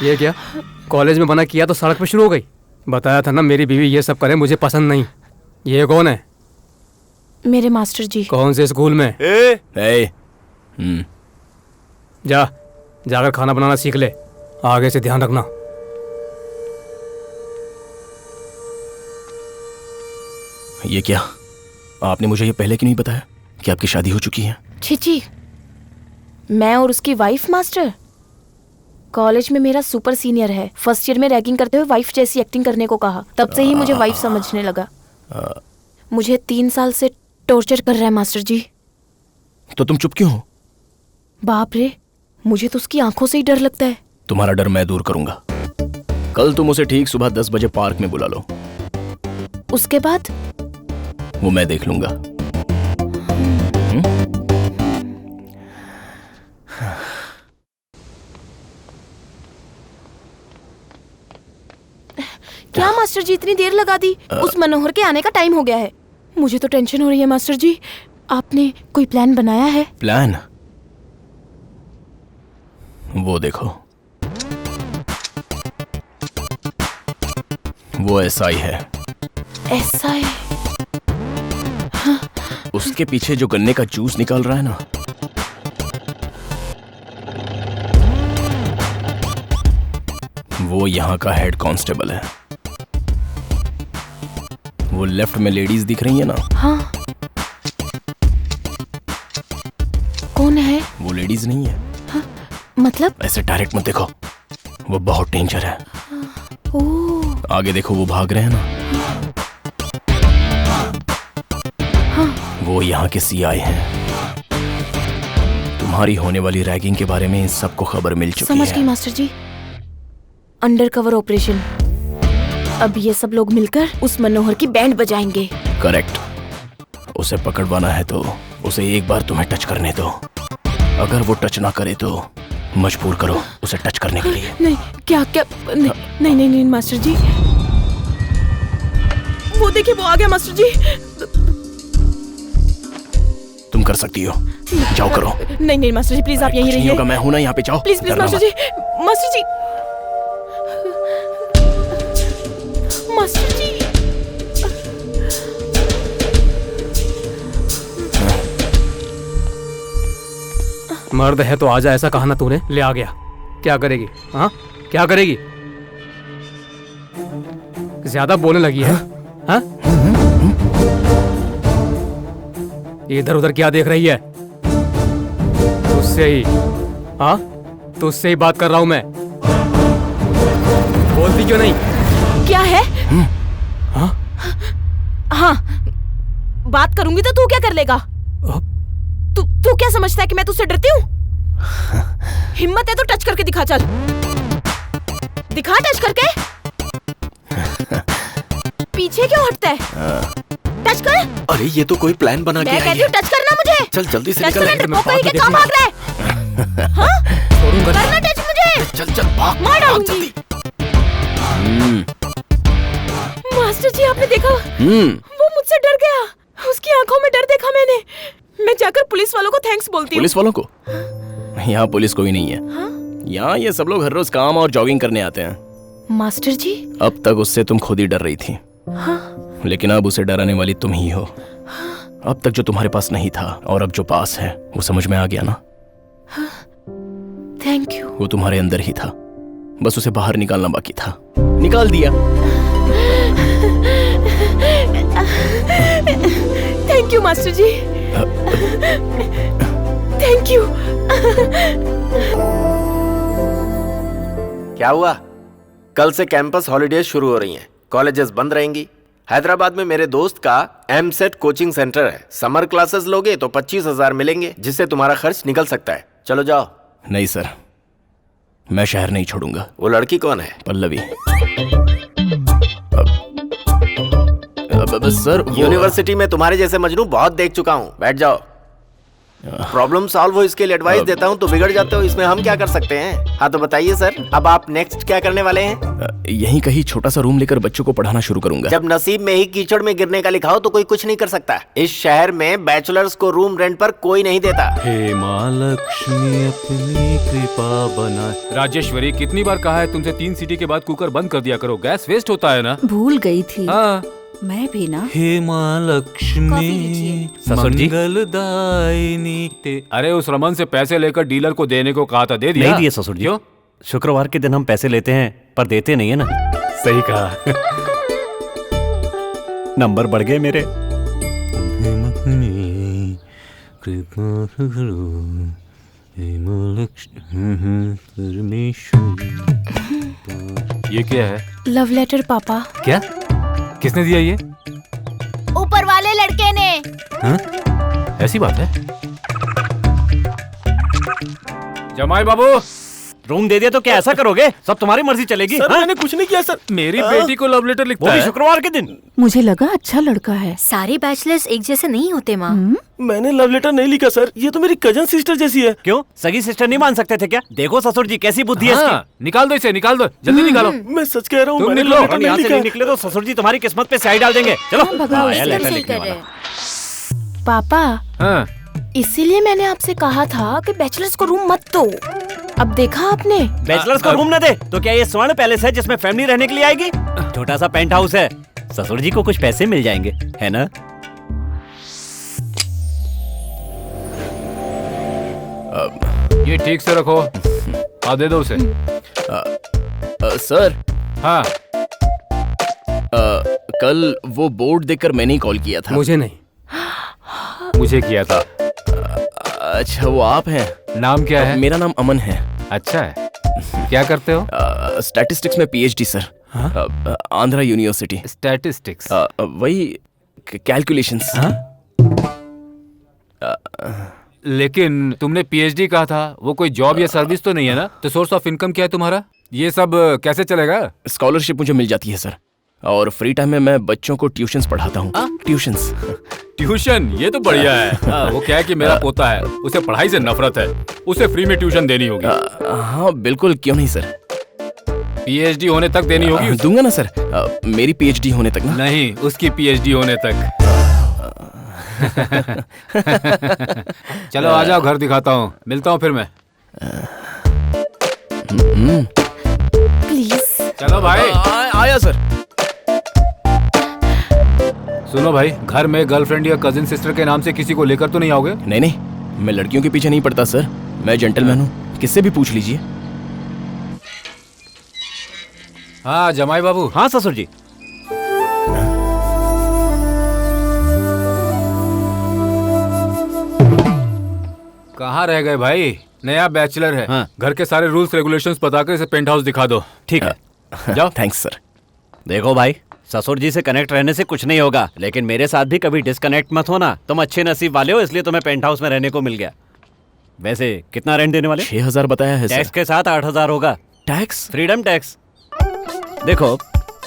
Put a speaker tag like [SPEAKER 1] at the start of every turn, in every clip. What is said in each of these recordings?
[SPEAKER 1] ये क्या, कॉलेज में मना किया तो सड़क पे शुरू हो गई। बताया था ना मेरी बीवी ये सब करे, मुझे पसंद नहीं। ये कौन है?
[SPEAKER 2] मेरे मास्टर जी।
[SPEAKER 1] कौन से स्कूल में? जाकर खाना बनाना सीख ले, आगे से ध्यान रखना।
[SPEAKER 3] ये क्या, आपने मुझे ये पहले क्यों नहीं बताया कि आपकी शादी हो चुकी है?
[SPEAKER 2] छी, मैं और उसकी वाइफ मास्टर। कॉलेज में मेरा सुपर सीनियर है, फर्स्ट ईयर में रैगिंग करते हुए वाइफ जैसी एक्टिंग करने को कहा, तब से ही मुझे वाइफ समझने लगा। मुझे 3 साल से टॉर्चर कर रहा है मास्टर जी।
[SPEAKER 3] तो तुम चुप क्यों हो?
[SPEAKER 2] बाप रे, मुझे तो उसकी आंखों से ही डर लगता है।
[SPEAKER 3] तुम्हारा डर मैं दूर करूंगा। कल तुम उसे ठीक सुबह 10 बजे पार्क में बुला लो।
[SPEAKER 2] उसके बाद
[SPEAKER 3] वो मैं देख लूंगा।
[SPEAKER 2] क्या मास्टर जी, इतनी देर लगा दी? उस मनोहर के आने का टाइम हो गया है। मुझे तो टेंशन हो रही है मास्टर जी। आपने कोई प्लान बनाया है?
[SPEAKER 3] प्लान? वो देखो, वो एसआई है।
[SPEAKER 2] एसआई?
[SPEAKER 3] हाँ। उसके पीछे जो गन्ने का जूस निकाल रहा है ना, वो यहाँ का हेड कांस्टेबल है। वो लेफ्ट में लेडीज दिख रही है ना?
[SPEAKER 2] हाँ। कौन है?
[SPEAKER 3] वो लेडीज नहीं है।
[SPEAKER 2] हाँ, मतलब?
[SPEAKER 3] ऐसे डायरेक्ट मत देखो, वो बहुत डेंजर है।
[SPEAKER 2] ओह।
[SPEAKER 3] आगे देखो, वो भाग रहे हैं ना।
[SPEAKER 2] हाँ।
[SPEAKER 3] वो यहाँ के सीआई हैं। तुम्हारी होने वाली रैगिंग के बारे में इन सबको खबर मिल चुकी है।
[SPEAKER 2] समझ गई मास्टर जी। Undercover operation. अब ये सब लोग मिलकर उस मनोहर की बैंड बजाएंगे।
[SPEAKER 3] करेक्ट। उसे पकड़वाना है तो उसे एक बार तुम्हें टच करने दो। अगर वो टच ना करे तो मजबूर करो उसे टच करने के लिए।
[SPEAKER 2] नहीं, क्या नहीं मास्टर जी। वो देखिए, वो आ गया मास्टर जी।
[SPEAKER 3] तुम कर सकती हो, जाओ करो।
[SPEAKER 2] नहीं मास्टर जी, प्लीज आप यहीं रहिए।
[SPEAKER 3] मैं हूं ना यहाँ पे, जाओ।
[SPEAKER 2] Please master ji. Master ji, master ji.
[SPEAKER 1] मर्द है तो आजा, ऐसा कहा ना तूने, ले आ गया। क्या करेगी? हाँ, क्या करेगी? ज्यादा बोलने लगी है। हाँ? इधर उधर क्या देख रही है? तुझसे ही, हाँ, तुझसे ही बात कर रहा हूं मैं। बोलती क्यों नहीं?
[SPEAKER 2] क्या है?
[SPEAKER 1] हाँ?
[SPEAKER 2] हाँ, बात करूंगी तो तू क्या कर लेगा? तू क्या समझता है कि मैं तुझसे डरती हूँ? हिम्मत है तो टच करके दिखा, चल दिखा टच करके। पीछे क्यों हटता है? टच कर।
[SPEAKER 3] अरे ये तो कोई प्लान बना के आई है।
[SPEAKER 2] मैं कहती हूँ टच करना मुझे।
[SPEAKER 3] चल जल्दी से निकल।
[SPEAKER 2] कहाँ भाग रहा है? हाँ? करना टच मुझे।
[SPEAKER 3] चल भाग,
[SPEAKER 2] मार डालूंगी। मास्टर जी, आपने देखा? वो मुझसे डर गया। उसकी आंखों में डर देखा मैंने। मैं जाकर पुलिस वालों को थैंक्स बोलती हूँ।
[SPEAKER 3] पुलिस वालों को? यहाँ पुलिस कोई नहीं है।
[SPEAKER 2] हाँ?
[SPEAKER 3] यहाँ ये सब लोग हर रोज काम और जॉगिंग करने आते हैं।
[SPEAKER 2] मास्टर जी,
[SPEAKER 3] अब तक उससे तुम खुद ही डर रही थी।
[SPEAKER 2] हाँ?
[SPEAKER 3] लेकिन अब उसे डराने वाली तुम ही हो। अब तक जो तुम्हारे पास नहीं था और अब जो पास है, वो समझ में आ गया ना?
[SPEAKER 2] हाँ? Thank you.
[SPEAKER 3] वो तुम्हारे अंदर ही था, बस उसे बाहर निकालना बाकी था। निकाल दिया।
[SPEAKER 2] Thank you master ji. Thank you.
[SPEAKER 4] क्या हुआ? कल से कैंपस हॉलीडेज शुरू हो रही हैं, कॉलेजेस बंद रहेंगी। हैदराबाद में मेरे दोस्त का एमसेट कोचिंग सेंटर है। समर क्लासेस लोगे तो 25,000 मिलेंगे, जिससे तुम्हारा खर्च निकल सकता है। चलो जाओ।
[SPEAKER 3] नहीं सर, मैं शहर नहीं छोड़ूंगा।
[SPEAKER 4] वो लड़की कौन है?
[SPEAKER 3] पल्लवी। सर
[SPEAKER 4] यूनिवर्सिटी में तुम्हारे जैसे मजनू बहुत देख चुका हूँ। बैठ जाओ। प्रॉब्लम सॉल्व हो इसके लिए एडवाइस देता हूँ तो बिगड़ जाते हो, इसमें हम क्या कर सकते हैं? हाँ तो बताइए सर, अब आप नेक्स्ट क्या करने वाले हैं?
[SPEAKER 3] यहीं कहीं छोटा सा रूम लेकर बच्चों को पढ़ाना शुरू करूंगा।
[SPEAKER 4] जब नसीब में ही कीचड़ में गिरने का लिखा हो तो कोई कुछ नहीं कर सकता। इस शहर में बैचलर्स को रूम रेंट पर कोई नहीं देता।
[SPEAKER 5] हे माँ लक्ष्मी अपनी कृपा बना।
[SPEAKER 6] राजेश्वरी, कितनी बार कहा है तुमसे 3 सीटी के बाद कुकर बंद कर दिया करो, गैस वेस्ट होता है ना।
[SPEAKER 7] भूल गई थी।
[SPEAKER 6] हाँ।
[SPEAKER 7] मैं भी ना।
[SPEAKER 5] हे माँ लक्ष्मी
[SPEAKER 1] ससुर जी।
[SPEAKER 5] मंगलदायिनी।
[SPEAKER 6] अरे उस रमन से पैसे लेकर डीलर को देने को कहा था, दे दिया?
[SPEAKER 8] नहीं दिए ससुर जी।
[SPEAKER 6] क्यों?
[SPEAKER 8] शुक्रवार के दिन हम पैसे लेते हैं पर देते नहीं है ना।
[SPEAKER 1] सही कहा।
[SPEAKER 8] नंबर बढ़ गए मेरे।
[SPEAKER 5] कृपा करो हे माँ लक्ष्मी परमेश्वरी।
[SPEAKER 6] ये क्या है?
[SPEAKER 2] लव लेटर पापा।
[SPEAKER 6] क्या? किसने दिया ये?
[SPEAKER 2] ऊपर वाले लड़के ने।
[SPEAKER 6] हाँ? ऐसी बात है? जमाई बाबू,
[SPEAKER 8] रूम दे दिया तो क्या ऐसा करोगे? सब तुम्हारी मर्जी चलेगी।
[SPEAKER 3] सर
[SPEAKER 8] हाँ?
[SPEAKER 3] मैंने कुछ नहीं किया सर।
[SPEAKER 6] मेरी बेटी को लव लेटर
[SPEAKER 8] वो
[SPEAKER 6] लिखता
[SPEAKER 8] भी
[SPEAKER 6] है।
[SPEAKER 8] शुक्रवार के दिन।
[SPEAKER 7] मुझे लगा अच्छा लड़का है।
[SPEAKER 9] सारे बैचलर्स एक जैसे नहीं होते माँ।
[SPEAKER 3] मैंने लव लेटर नहीं लिखा सर, ये तो मेरी कजन सिस्टर जैसी है।
[SPEAKER 8] क्यों सगी सिस्टर नहीं मान सकते थे क्या? देखो ससुर जी कैसी बुद्धि है
[SPEAKER 6] हाँ, निकाल दो इसे, निकाल दो, जल्दी निकालो।
[SPEAKER 3] मैं सच कह रहा हूँ,
[SPEAKER 6] तुम
[SPEAKER 3] मैंने
[SPEAKER 6] निकलो,
[SPEAKER 3] लव लेटर
[SPEAKER 8] इसकी। यहाँ
[SPEAKER 3] नहीं
[SPEAKER 8] से नहीं
[SPEAKER 3] लिखा।
[SPEAKER 8] निकले तो ससुर जी तुम्हारी किस्मत पे स्याही डाल देंगे। चलो
[SPEAKER 7] भगाओ,
[SPEAKER 8] आया
[SPEAKER 9] एकदम
[SPEAKER 8] लेटर
[SPEAKER 9] सही
[SPEAKER 8] लिखने
[SPEAKER 9] कर
[SPEAKER 8] वाला।
[SPEAKER 9] रहे हैं।
[SPEAKER 2] पापा,
[SPEAKER 6] हाँ,
[SPEAKER 2] इसीलिए मैंने आपसे कहा था कि बैचलर्स को रूम मत दो। अब देखा आपने?
[SPEAKER 8] बैचलर्स को रूम न दे तो क्या ये स्वर्ण पैलेस है जिसमें फैमिली रहने के लिए आएगी? छोटा सा पेंट हाउस है। ससुर जी को कुछ पैसे मिल जाएंगे, है ना?
[SPEAKER 6] ये ठीक से रखो। हाँ, दे दो उसे।
[SPEAKER 3] सर
[SPEAKER 6] हाँ,
[SPEAKER 3] कल वो बोर्ड देखकर मैंने ही कॉल किया था।
[SPEAKER 1] मुझे नहीं।
[SPEAKER 6] मुझे किया था।
[SPEAKER 3] अच्छा वो आप हैं?
[SPEAKER 6] नाम क्या है?
[SPEAKER 3] मेरा नाम अमन है।
[SPEAKER 6] अच्छा है। क्या करते हो?
[SPEAKER 3] स्टैटिस्टिक्स में PhD sir. Andhra university.
[SPEAKER 6] Statistics.
[SPEAKER 3] वही कैलकुलेशंस।
[SPEAKER 6] लेकिन तुमने पीएचडी कहा था, वो कोई जॉब या सर्विस तो नहीं है ना? तो सोर्स ऑफ इनकम क्या है तुम्हारा? ये सब कैसे चलेगा?
[SPEAKER 3] स्कॉलरशिप मुझे मिल जाती है सर, और फ्री टाइम में मैं बच्चों को ट्यूशंस पढ़ाता हूँ। ट्यूशंस।
[SPEAKER 6] ट्यूशन? ये तो बढ़िया है। वो क्या है कि मेरा पोता है, उसे पढ़ाई से नफरत है, उसे फ्री में ट्यूशन देनी होगी।
[SPEAKER 3] हाँ बिल्कुल, क्यों नहीं सर।
[SPEAKER 6] पीएचडी होने तक देनी होगी उसे।
[SPEAKER 3] दूंगा ना सर, मेरी पीएचडी होने तक ना।
[SPEAKER 6] नहीं, उसकी पीएचडी होने तक। चलो आ जाओ, घर दिखाता हूँ, मिलता हूँ फिर मैं।
[SPEAKER 2] प्लीज।
[SPEAKER 6] चलो भाई।
[SPEAKER 3] आया सर।
[SPEAKER 6] सुनो भाई, घर में गर्लफ्रेंड या कजिन सिस्टर के नाम से किसी को लेकर तो नहीं आओगे?
[SPEAKER 3] नहीं नहीं, मैं लड़कियों के पीछे नहीं पड़ता सर, मैं जेंटलमैन हूँ, किससे भी पूछ लीजिए।
[SPEAKER 6] हाँ जमाई बाबू।
[SPEAKER 8] हाँ ससुर जी।
[SPEAKER 6] कहाँ रह गए भाई? नया बैचलर है।
[SPEAKER 8] हाँ।
[SPEAKER 6] घर के सारे रूल्स रेगुलेशंस बताकर इसे पेंट हाउस दिखा दो।
[SPEAKER 8] ठीक है।
[SPEAKER 6] जाओ।
[SPEAKER 3] Thanks sir.
[SPEAKER 8] देखो भाई, ससुर जी से कनेक्ट रहने से कुछ नहीं होगा, लेकिन मेरे साथ भी कभी डिस्कनेक्ट मत होना। तुम अच्छे नसीब वाले हो, इसलिए तुम्हें पेंट हाउस में रहने को मिल गया। वैसे कितना रेंट देने वाले?
[SPEAKER 3] 6000 बताया है
[SPEAKER 8] टैक्स
[SPEAKER 3] सर।
[SPEAKER 8] के साथ 8000 होगा।
[SPEAKER 3] टैक्स?
[SPEAKER 8] Freedom tax. देखो,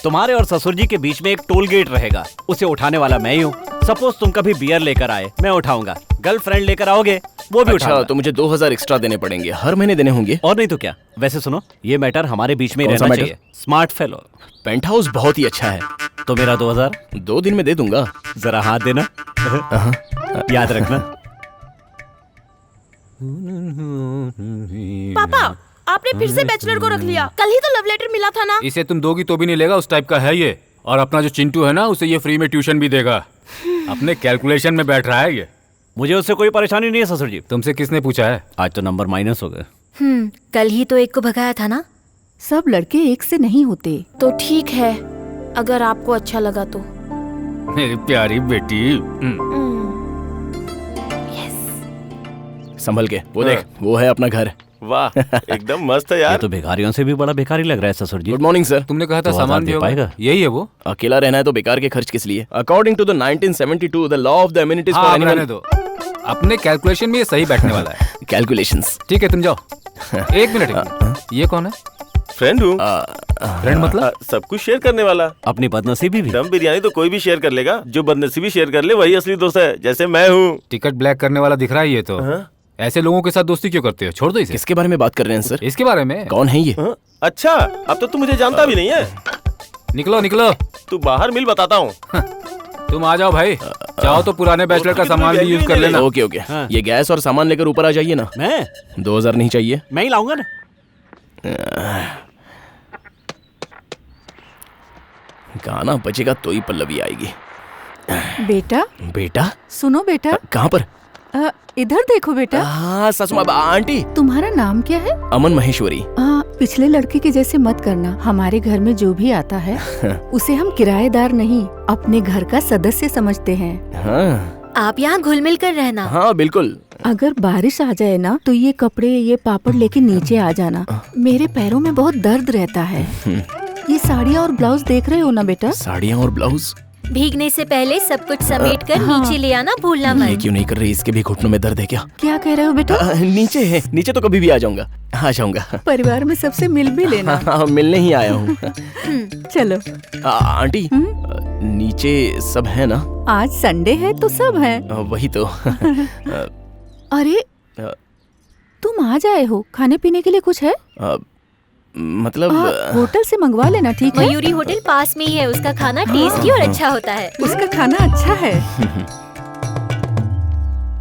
[SPEAKER 8] तुम्हारे और ससुर जी के बीच में एक टोल गेट रहेगा, उसे उठाने वाला मैं ही हूँ। सपोज तुम कभी बियर लेकर आए, मैं उठाऊंगा। गर्लफ्रेंड लेकर आओगे, वो भी
[SPEAKER 3] अच्छा,
[SPEAKER 8] उठाऊंगा।
[SPEAKER 3] तो मुझे 2000 एक्स्ट्रा देने पड़ेंगे, हर महीने देने होंगे।
[SPEAKER 8] और नहीं तो क्या। वैसे सुनो, ये मैटर हमारे बीच में ही
[SPEAKER 3] कौन सा
[SPEAKER 8] रहना
[SPEAKER 3] मैटर?
[SPEAKER 8] चाहिए। Smart fellow.
[SPEAKER 3] पेंट हाउस बहुत ही अच्छा है।
[SPEAKER 8] तो मेरा 2000
[SPEAKER 3] 2 दिन में दे दूंगा।
[SPEAKER 8] जरा हाथ देना। याद रखना।
[SPEAKER 2] पापा, आपने फिर से बैचलर को रख लिया। कल ही तो लव लेटर मिला था ना।
[SPEAKER 6] इसे तुम दोगी तो भी नहीं लेगा, उस टाइप का है ये। और अपना जो चिंटू है ना, उसे ये फ्री में ट्यूशन भी देगा। अपने कैलकुलेशन में बैठ रहा है ये।
[SPEAKER 8] मुझे उससे कोई परेशानी नहीं है ससुर जी।
[SPEAKER 6] तुमसे किसने पूछा है?
[SPEAKER 8] आज तो नंबर माइनस हो गए।
[SPEAKER 9] कल ही तो एक को भगाया था ना।
[SPEAKER 7] सब लड़के एक से नहीं होते।
[SPEAKER 2] तो ठीक है, अगर आपको अच्छा लगा तो।
[SPEAKER 6] मेरी प्यारी बेटी।
[SPEAKER 3] संभल के, वो देख, वो है अपना घर।
[SPEAKER 5] वाह, एकदम मस्त है
[SPEAKER 8] ये
[SPEAKER 5] यार।
[SPEAKER 8] तो भिखारियों से भी बड़ा भिखारी लग रहा है ससुर जी।
[SPEAKER 3] Good morning sir.
[SPEAKER 6] तुमने कहा था
[SPEAKER 8] 2000
[SPEAKER 6] सामान भी
[SPEAKER 8] दे
[SPEAKER 6] होगा।
[SPEAKER 8] पाएगा?
[SPEAKER 6] यही है वो।
[SPEAKER 3] अकेला रहना है तो बेकार के खर्च किस लिए? According to the 1972 the law of the immunities
[SPEAKER 6] हाँ,
[SPEAKER 3] फॉर
[SPEAKER 6] अब रहने
[SPEAKER 3] एनिमल
[SPEAKER 6] दो। अपने कैलकुलेशन में ये सही बैठने वाला है।
[SPEAKER 3] कैलकुलेशंस।
[SPEAKER 6] ठीक है, तुम जाओ। एक मिनट। ये कौन है?
[SPEAKER 5] फ्रेंड हूँ।
[SPEAKER 6] फ्रेंड मतलब?
[SPEAKER 3] सब कुछ शेयर करने वाला।
[SPEAKER 8] अपनी बदनसीबी भी।
[SPEAKER 3] दम बिरयानी तो कोई भी शेयर कर लेगा, जो बदनसीबी शेयर कर ले वही असली दोस्त है, जैसे मैं हूँ।
[SPEAKER 6] टिकट ब्लैक करने वाला दिख रहा है ये तो। ऐसे लोगों के साथ दोस्ती क्यों करते हो? छोड़ दो इसे।
[SPEAKER 3] किसके बारे में बात कर रहे हैं सर?
[SPEAKER 6] इसके बारे में।
[SPEAKER 3] कौन है ये? अच्छा, अब तो तू मुझे जानता भी नहीं है।
[SPEAKER 6] निकलो निकलो।
[SPEAKER 3] तू बाहर मिल, बताता हूँ।
[SPEAKER 6] तुम आ जाओ भाई, चाहो तो पुराने बैचलर का सामान भी यूज कर लेना।
[SPEAKER 3] ओके ओके, ये गैस और सामान लेकर ऊपर आ जाइए ना।
[SPEAKER 8] मैं
[SPEAKER 3] 2000 नहीं चाहिए?
[SPEAKER 8] मैं ही लाऊंगा ना।
[SPEAKER 3] गाना बजेगा तो ही पल्लवी आएगी।
[SPEAKER 7] बेटा
[SPEAKER 3] बेटा?
[SPEAKER 7] सुनो बेटा।
[SPEAKER 3] कहाँ पर?
[SPEAKER 7] इधर देखो बेटा।
[SPEAKER 3] हाँ ससुमा आंटी।
[SPEAKER 7] तुम्हारा नाम क्या है?
[SPEAKER 3] अमन महेश्वरी।
[SPEAKER 7] पिछले लड़के के जैसे मत करना। हमारे घर में जो भी आता है उसे हम किराएदार नहीं, अपने घर का सदस्य समझते हैं।
[SPEAKER 3] हाँ
[SPEAKER 9] आप यहाँ घुल मिल कर रहना।
[SPEAKER 3] हाँ बिल्कुल।
[SPEAKER 7] अगर बारिश आ जाए ना तो ये कपड़े ये पापड़ लेके नीचे आ जाना। मेरे पैरों में बहुत दर्द रहता है। ये साड़ियाँ और ब्लाउज देख रहे हो ना बेटा?
[SPEAKER 3] साड़ियाँ और ब्लाउज?
[SPEAKER 9] भीगने से पहले सब कुछ समेट कर नीचे ले आना भूलना
[SPEAKER 3] ये
[SPEAKER 9] मत।
[SPEAKER 3] क्यों नहीं कर रही? इसके भी घुटनों में दर्द है क्या?
[SPEAKER 7] क्या कह रहे हो बेटा?
[SPEAKER 3] नीचे है, नीचे तो कभी भी आ जाऊंगा। आ जाऊंगा।
[SPEAKER 7] परिवार में सबसे मिल भी लेना।
[SPEAKER 3] हाँ, मिलने ही आया हूँ।
[SPEAKER 7] चलो।
[SPEAKER 3] आंटी नीचे सब है ना?
[SPEAKER 7] आज संडे है तो सब है।
[SPEAKER 3] वही तो।
[SPEAKER 7] अरे तुम आ जाए हो, खाने पीने के लिए कुछ है?
[SPEAKER 3] मतलब
[SPEAKER 7] होटल से मंगवा लेना, ठीक है?
[SPEAKER 9] मयूरी होटल पास में ही है, उसका खाना टेस्टी और अच्छा होता है।
[SPEAKER 7] उसका खाना अच्छा है।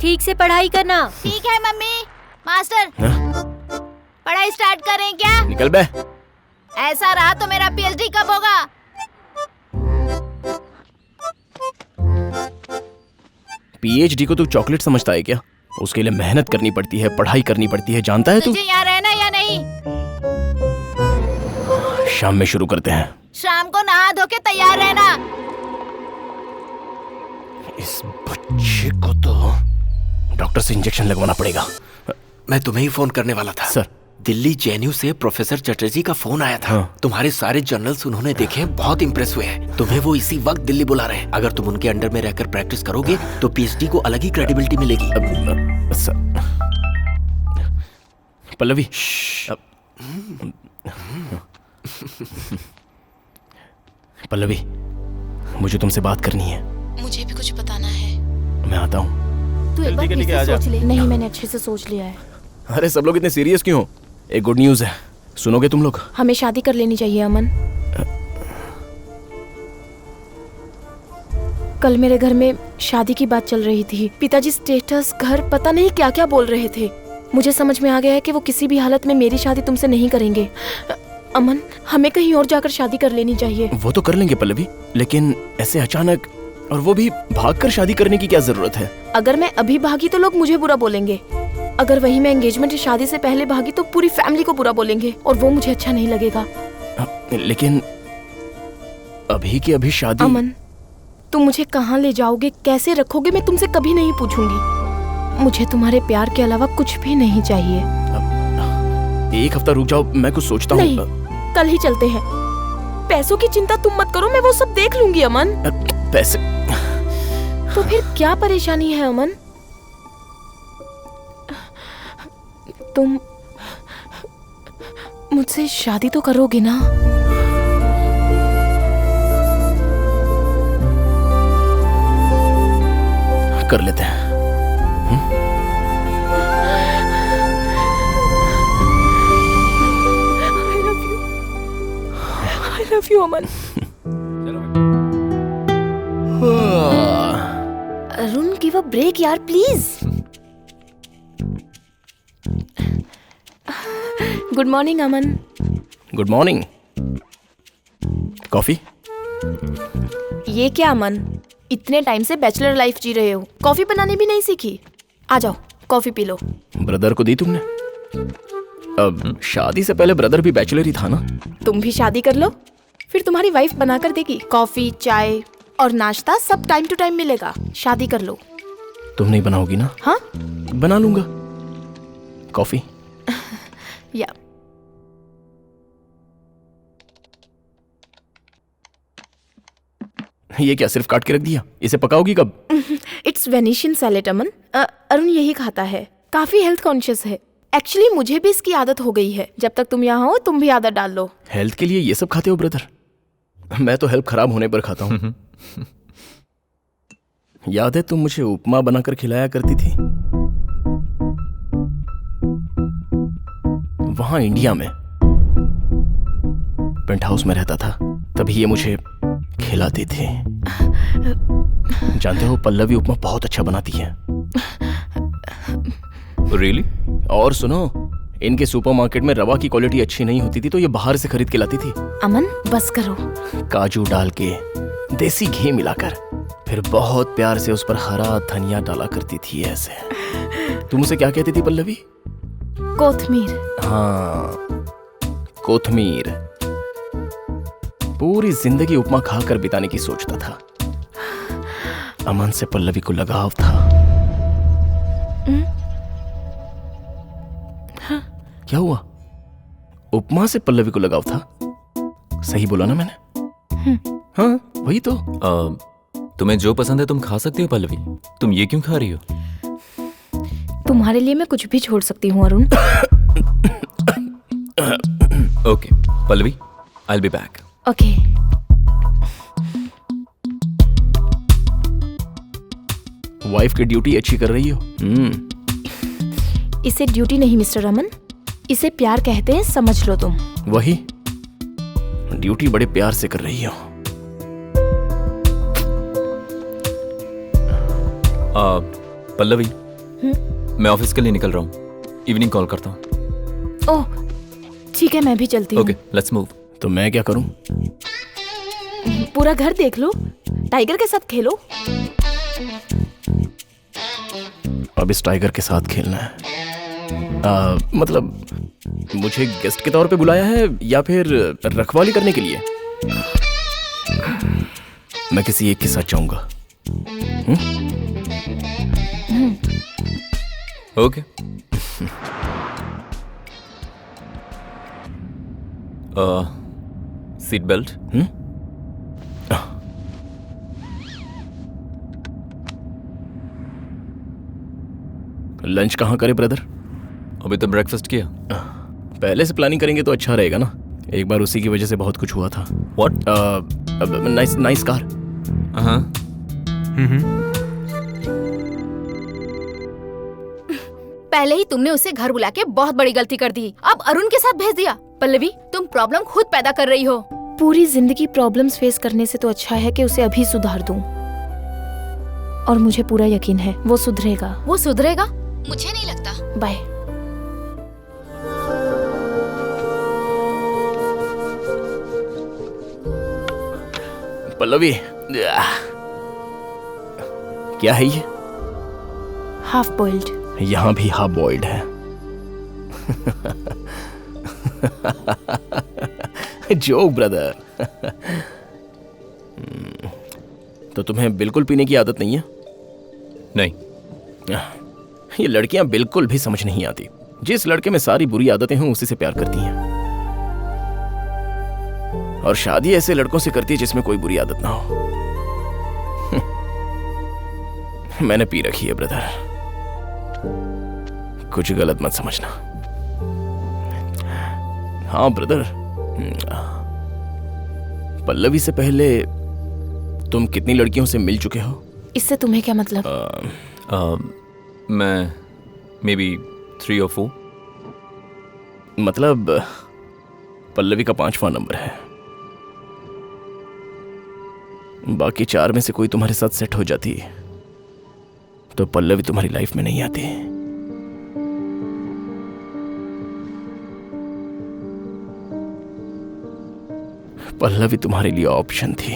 [SPEAKER 9] ठीक से पढ़ाई करना।
[SPEAKER 2] ठीक है मम्मी। मास्टर पढ़ाई स्टार्ट करें क्या?
[SPEAKER 3] निकल बे।
[SPEAKER 2] ऐसा रहा तो मेरा पीएचडी कब होगा?
[SPEAKER 3] पीएचडी को तू चॉकलेट समझता है क्या? उसके लिए मेहनत करनी पड़ती है, पढ़ाई करनी पड़ती है, जानता है तू?
[SPEAKER 2] तुझे यहाँ रहना या नहीं?
[SPEAKER 3] शाम में शुरू करते हैं।
[SPEAKER 2] शाम को नहा धो के तैयार रहना।
[SPEAKER 3] इस बच्चे को तो डॉक्टर से इंजेक्शन लगवाना पड़ेगा।
[SPEAKER 4] मैं तुम्हें ही फोन करने वाला था
[SPEAKER 3] सर।
[SPEAKER 4] दिल्ली जेएनयू से प्रोफेसर चटर्जी का फोन आया था। तुम्हारे सारे जर्नल्स उन्होंने देखे, बहुत इंप्रेस हुए हैं। तुम्हें वो इसी वक्त दिल्ली बुला रहे हैं। अगर तुम उनके अंडर में रहकर प्रैक्टिस करोगे तो पीएचडी को अलग ही क्रेडिबिलिटी मिलेगी।
[SPEAKER 3] पल्लवी पल्लवी, मुझे तुमसे बात करनी है।
[SPEAKER 2] मुझे भी कुछ बताना है।
[SPEAKER 3] मैं आता हूँ।
[SPEAKER 2] तू एक बार
[SPEAKER 3] ठीक है,
[SPEAKER 2] फिर से सोच ले। नहीं, मैंने अच्छे से सोच लिया है।
[SPEAKER 3] अरे सब लोग इतने सीरियस क्यों हो? एक गुड न्यूज़ है, सुनोगे तुम लोग?
[SPEAKER 2] हमें शादी कर लेनी चाहिए अमन। कल मेरे घर में शादी की बात चल रही थी। पिताजी स्टेटस, घर, पता नहीं क्या क्या बोल रहे थे। मुझे समझ में आ गया है कि वो किसी भी हालत में मेरी शादी तुमसे नहीं करेंगे। अमन, हमें कहीं और जाकर शादी कर लेनी चाहिए।
[SPEAKER 3] वो तो कर लेंगे पल्लवी, लेकिन ऐसे अचानक, और वो भी भागकर शादी करने की क्या जरूरत है?
[SPEAKER 2] अगर मैं अभी भागी तो लोग मुझे बुरा बोलेंगे। अगर वही मैं एंगेजमेंट या शादी से पहले भागी तो पूरी फैमिली को बुरा बोलेंगे और वो मुझे अच्छा नहीं लगेगा।
[SPEAKER 3] लेकिन अभी की अभी शादी।
[SPEAKER 2] अमन, तुम मुझे कहाँ ले जाओगे, कैसे रखोगे, मैं तुमसे कभी नहीं पूछूंगी। मुझे तुम्हारे प्यार के अलावा कुछ भी नहीं चाहिए।
[SPEAKER 3] एक हफ्ता रुक जाओ, मैं कुछ सोचता हूँ।
[SPEAKER 2] नहीं, कल ही चलते हैं। पैसों की चिंता तुम मत करो, मैं वो सब देख लूंगी अमन।
[SPEAKER 3] पैसे?
[SPEAKER 2] तो फिर क्या परेशानी है अमन? तुम मुझसे शादी तो करोगे ना?
[SPEAKER 3] कर लेते हैं।
[SPEAKER 2] I love you Aman. Arun, give a break यार, please. Good morning Aman.
[SPEAKER 3] Good morning. Coffee?
[SPEAKER 2] ये क्या अमन, इतने टाइम से बैचलर लाइफ जी रहे हो, कॉफी बनाने भी नहीं सीखी? आ जाओ, कॉफी पी लो।
[SPEAKER 3] ब्रदर को दी तुमने? अब शादी से पहले ब्रदर भी बैचलर ही था ना?
[SPEAKER 2] तुम भी शादी कर लो, फिर तुम्हारी वाइफ बना कर देगी। कॉफी, चाय और नाश्ता सब टाइम टू टाइम मिलेगा। शादी कर लो।
[SPEAKER 3] तुम नहीं बनाओगी ना?
[SPEAKER 2] हाँ,
[SPEAKER 3] बना लूंगा। कॉफी?
[SPEAKER 2] या
[SPEAKER 3] ये क्या सिर्फ काट के रख दिया? इसे पकाओगी कब?
[SPEAKER 2] इट्स वेनिशियन सैलेड अमन। अरुण यही खाता है, काफी हेल्थ कॉन्शियस है। एक्चुअली मुझे भी इसकी आदत हो गई है। जब तक तुम यहाँ हो तुम भी आदत डाल लो।
[SPEAKER 3] हेल्थ के लिए ये सब खाते हो ब्रदर? मैं तो हेल्थ खराब होने पर खाता हूँ। याद है तुम मुझे उपमा बनाकर खिलाया करती थी वहां इंडिया में, पेंट हाउस में रहता था, तभी ये मुझे खिलाती थी। जानते हो पल्लवी उपमा बहुत अच्छा बनाती है।
[SPEAKER 6] रियली?
[SPEAKER 3] और सुनो, इनके सुपरमार्केट में रवा की क्वालिटी अच्छी नहीं होती थी तो ये बाहर से खरीद के लाती थी।
[SPEAKER 2] अमन बस करो।
[SPEAKER 3] काजू डाल के, देसी घी मिलाकर, फिर बहुत प्यार से उस पर हरा धनिया डाला करती थी ऐसे। तुम उसे क्या कहती थी पल्लवी?
[SPEAKER 2] कोथमीर।
[SPEAKER 3] हाँ, कोथमीर। पूरी जिंदगी उपमा खाकर बिताने की सोचता था। अमन से पल्लवी को लगाव था। क्या हुआ? उपमा से पल्लवी को लगाव था? सही बोला ना मैंने? हाँ वही तो।
[SPEAKER 6] तुम्हें जो पसंद है तुम खा सकती हो पल्लवी, तुम ये क्यों खा रही हो?
[SPEAKER 2] तुम्हारे लिए मैं कुछ भी छोड़ सकती हूँ Arun.
[SPEAKER 6] Okay Pallavi, I will be back.
[SPEAKER 2] Okay.
[SPEAKER 3] Wife की ड्यूटी अच्छी कर रही हो।
[SPEAKER 2] इसे ड्यूटी नहीं मिस्टर रमन, इसे प्यार कहते हैं, समझ लो तुम।
[SPEAKER 3] वही, ड्यूटी बड़े प्यार से कर रही हो।
[SPEAKER 6] पल्लवी, मैं ऑफिस के लिए निकल रहा हूँ, इवनिंग कॉल करता हूँ।
[SPEAKER 2] ओह ठीक है, मैं भी चलती हूँ।
[SPEAKER 6] Okay let's move.
[SPEAKER 3] तो मैं क्या करूँ?
[SPEAKER 2] पूरा घर देख लो, टाइगर के साथ खेलो।
[SPEAKER 3] अब इस टाइगर के साथ खेलना है? मतलब मुझे गेस्ट के तौर पे बुलाया है या फिर रखवाली करने के लिए? मैं किसी एक के साथ जाऊंगा।
[SPEAKER 6] ओके। Seat belt.
[SPEAKER 3] लंच कहाँ करें ब्रदर?
[SPEAKER 6] अभी तो ब्रेकफास्ट किया।
[SPEAKER 3] पहले से प्लानिंग करेंगे तो अच्छा रहेगा ना। एक बार उसी की वजह से बहुत कुछ हुआ था।
[SPEAKER 6] व्हाट?
[SPEAKER 3] Nice car.
[SPEAKER 6] हाँ।
[SPEAKER 10] पहले ही तुमने उसे घर बुला के बहुत बड़ी गलती कर दी, अब अरुण के साथ भेज दिया। पल्लवी, तुम प्रॉब्लम खुद पैदा कर रही हो।
[SPEAKER 2] पूरी जिंदगी प्रॉब्लम्स फेस करने से तो अच्छा है कि उसे अभी सुधार दूं। और मुझे पूरा यकीन है वो सुधरेगा।
[SPEAKER 10] वो सुधरेगा? मुझे नहीं लगता।
[SPEAKER 2] बाय।
[SPEAKER 3] पल्लवी, क्या है ये?
[SPEAKER 2] Half boiled.
[SPEAKER 3] यहाँ भी हाफ बॉइल्ड है। Joke brother. तो तुम्हें बिल्कुल पीने की आदत नहीं है?
[SPEAKER 6] नहीं।
[SPEAKER 3] ये लड़कियां बिल्कुल भी समझ नहीं आती। जिस लड़के में सारी बुरी आदतें हों उसी से प्यार करती हैं, और शादी ऐसे लड़कों से करती है जिसमें कोई बुरी आदत ना हो। मैंने पी रखी है ब्रदर, कुछ गलत मत समझना। हाँ ब्रदर, पल्लवी से पहले तुम कितनी लड़कियों से मिल चुके हो?
[SPEAKER 2] इससे तुम्हें क्या मतलब?
[SPEAKER 6] मैं मे बी 3 or 4।
[SPEAKER 3] मतलब पल्लवी का 5वां नंबर है। बाकी 4 में से कोई तुम्हारे साथ सेट हो जाती तो पल्लवी तुम्हारी लाइफ में नहीं आती। पल्लवी तुम्हारे लिए ऑप्शन थी,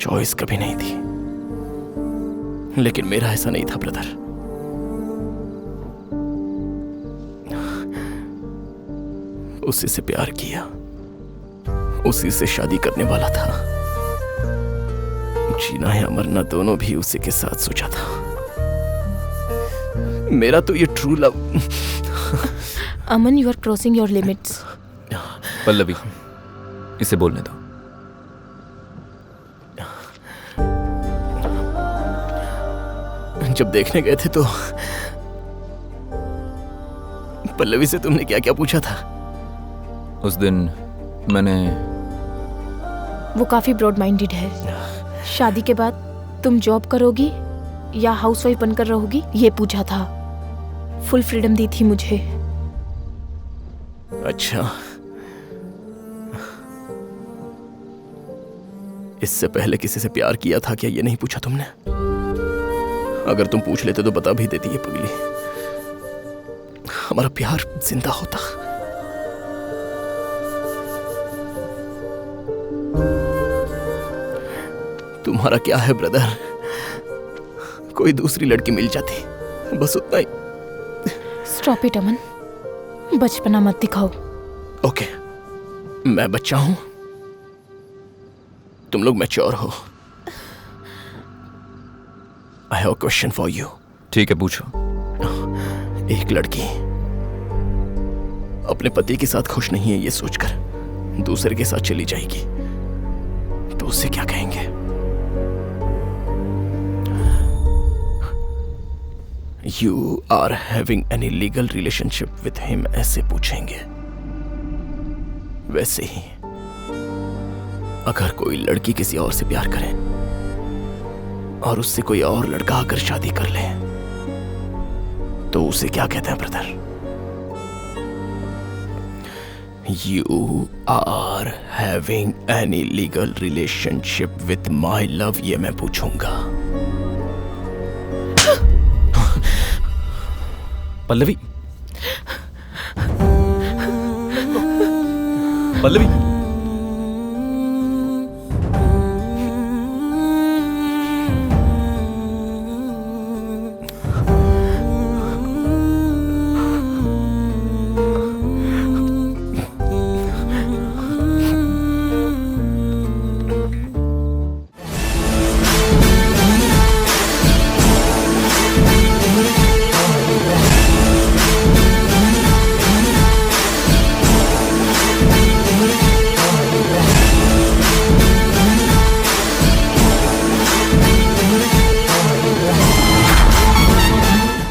[SPEAKER 3] चॉइस कभी नहीं थी। लेकिन मेरा ऐसा नहीं था ब्रदर। उसी से प्यार किया, उसी से शादी करने वाला था। जीना है मरना दोनों भी उसी के साथ सोचा था। मेरा तो ये true love.
[SPEAKER 2] Aman, you are crossing your limits.
[SPEAKER 6] Pallavi, इसे बोलने दो।
[SPEAKER 3] जब देखने गए थे तो पल्लवी से तुमने क्या क्या पूछा था?
[SPEAKER 11] उस दिन मैंने
[SPEAKER 2] वो काफी ब्रॉड माइंडेड है। शादी के बाद तुम जॉब करोगी या हाउसवाइफ बनकर रहोगी ये पूछा था। फुल फ्रीडम दी थी मुझे।
[SPEAKER 3] अच्छा, इससे पहले किसी से प्यार किया था क्या, ये नहीं पूछा तुमने? अगर तुम पूछ लेते तो बता भी देती है पगली, हमारा प्यार जिंदा होता। तुम्हारा क्या है ब्रदर, कोई दूसरी लड़की मिल जाती, बस उतना ही।
[SPEAKER 2] स्टॉप इट अमन, बचपना मत दिखाओ।
[SPEAKER 3] ओके, मैं बच्चा हूं, तुम लोग मैच्योर हो। I have a question for you.
[SPEAKER 11] ठीक है, पूछो।
[SPEAKER 3] एक लड़की अपने पति के साथ खुश नहीं है ये सोचकर दूसरे के साथ चली जाएगी तो उसे क्या कहेंगे? You are having any legal relationship with him, ऐसे पूछेंगे। वैसे ही अगर कोई लड़की किसी और से प्यार करे और उससे कोई और लड़का आकर शादी कर ले तो उसे क्या कहते हैं brother? You are having any legal relationship with my love, ये मैं पूछूंगा।
[SPEAKER 11] पल्लवी, पल्लवी,